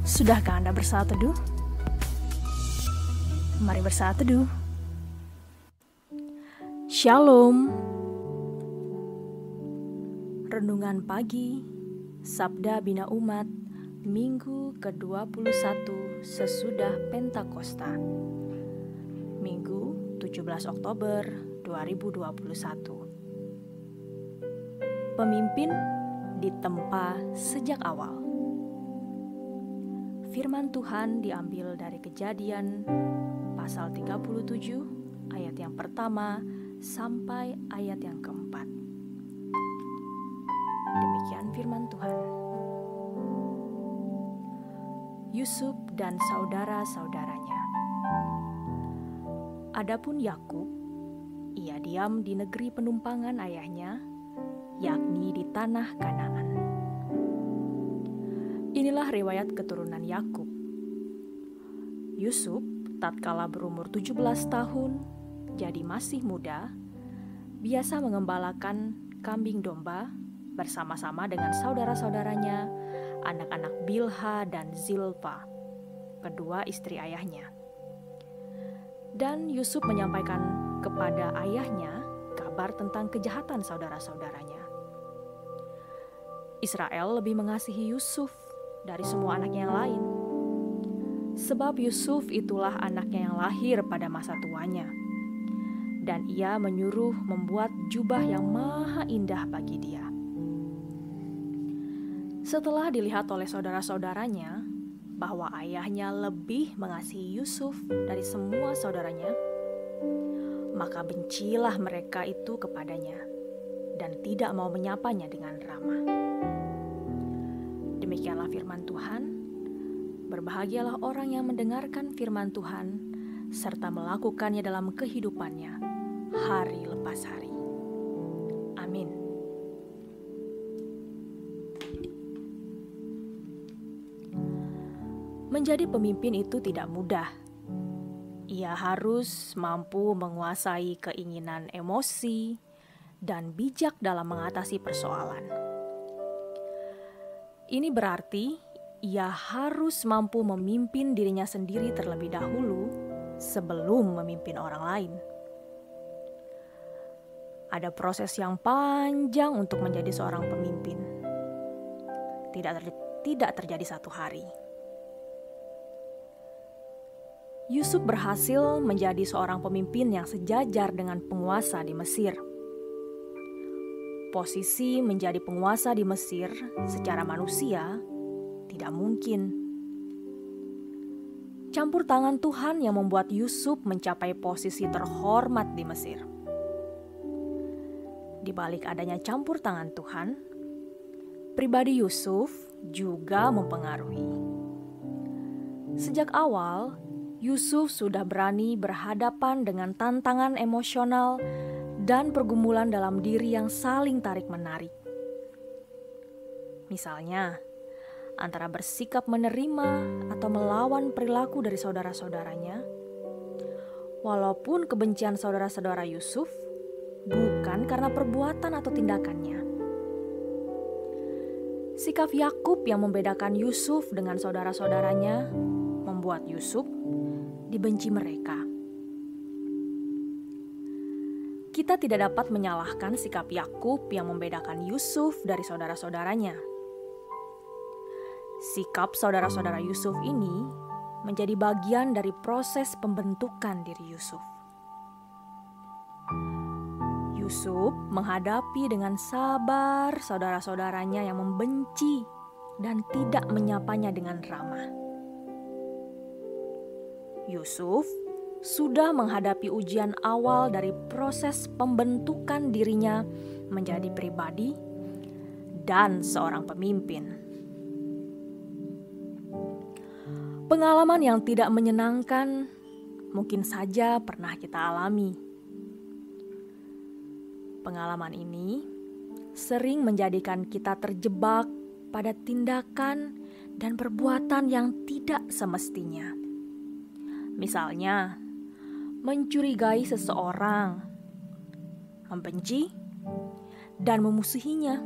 Sudahkah Anda bersaat teduh? Mari bersaat teduh. Shalom. Renungan pagi, Sabda Bina Umat, Minggu ke-21 sesudah Pentakosta. Minggu 17 Oktober 2021. Pemimpin ditempa sejak awal. Firman Tuhan diambil dari Kejadian pasal 37 ayat yang pertama sampai ayat yang keempat. Demikian firman Tuhan. Yusuf dan saudara-saudaranya. Adapun Yakub, ia diam di negeri penumpangan ayahnya, yakni di tanah Kanaan. Inilah riwayat keturunan Yakub. Yusuf tatkala berumur 17 tahun, jadi masih muda, biasa mengembalakan kambing domba bersama-sama dengan saudara-saudaranya, anak-anak Bilha dan Zilpa, kedua istri ayahnya. Dan Yusuf menyampaikan kepada ayahnya kabar tentang kejahatan saudara-saudaranya. Israel lebih mengasihi Yusuf dari semua anaknya yang lain, sebab Yusuf itulah anaknya yang lahir pada masa tuanya, dan ia menyuruh membuat jubah yang maha indah bagi dia. Setelah dilihat oleh saudara-saudaranya bahwa ayahnya lebih mengasihi Yusuf dari semua saudaranya, maka bencilah mereka itu kepadanya dan tidak mau menyapanya dengan ramah. Demikianlah firman Tuhan. Berbahagialah orang yang mendengarkan firman Tuhan serta melakukannya dalam kehidupannya hari lepas hari. Amin. Menjadi pemimpin itu tidak mudah. Ia harus mampu menguasai keinginan emosi dan bijak dalam mengatasi persoalan. Ini berarti ia harus mampu memimpin dirinya sendiri terlebih dahulu sebelum memimpin orang lain. Ada proses yang panjang untuk menjadi seorang pemimpin. Tidak terjadi satu hari. Yusuf berhasil menjadi seorang pemimpin yang sejajar dengan penguasa di Mesir. Posisi menjadi penguasa di Mesir secara manusia tidak mungkin. Campur tangan Tuhan yang membuat Yusuf mencapai posisi terhormat di Mesir. Di balik adanya campur tangan Tuhan, pribadi Yusuf juga mempengaruhi. Sejak awal, Yusuf sudah berani berhadapan dengan tantangan emosional dan pergumulan dalam diri yang saling tarik-menarik. Misalnya, antara bersikap menerima atau melawan perilaku dari saudara-saudaranya, walaupun kebencian saudara-saudara Yusuf bukan karena perbuatan atau tindakannya. Sikap Yakub yang membedakan Yusuf dengan saudara-saudaranya membuat Yusuf dibenci mereka. Kita tidak dapat menyalahkan sikap Yakub yang membedakan Yusuf dari saudara-saudaranya. Sikap saudara-saudara Yusuf ini menjadi bagian dari proses pembentukan diri Yusuf. Yusuf menghadapi dengan sabar saudara-saudaranya yang membenci dan tidak menyapanya dengan ramah. Yusuf sudah menghadapi ujian awal dari proses pembentukan dirinya menjadi pribadi dan seorang pemimpin. Pengalaman yang tidak menyenangkan mungkin saja pernah kita alami. Pengalaman ini sering menjadikan kita terjebak pada tindakan dan perbuatan yang tidak semestinya. Misalnya, mencurigai seseorang, membenci, dan memusuhinya.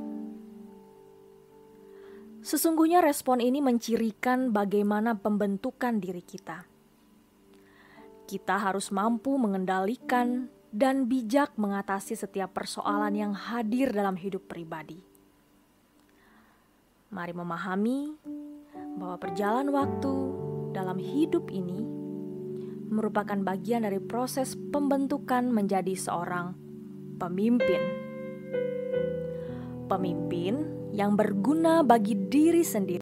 Sesungguhnya respon ini mencirikan bagaimana pembentukan diri kita. Kita harus mampu mengendalikan dan bijak mengatasi setiap persoalan yang hadir dalam hidup pribadi. Mari memahami bahwa perjalanan waktu dalam hidup ini merupakan bagian dari proses pembentukan menjadi seorang pemimpin. Pemimpin yang berguna bagi diri sendiri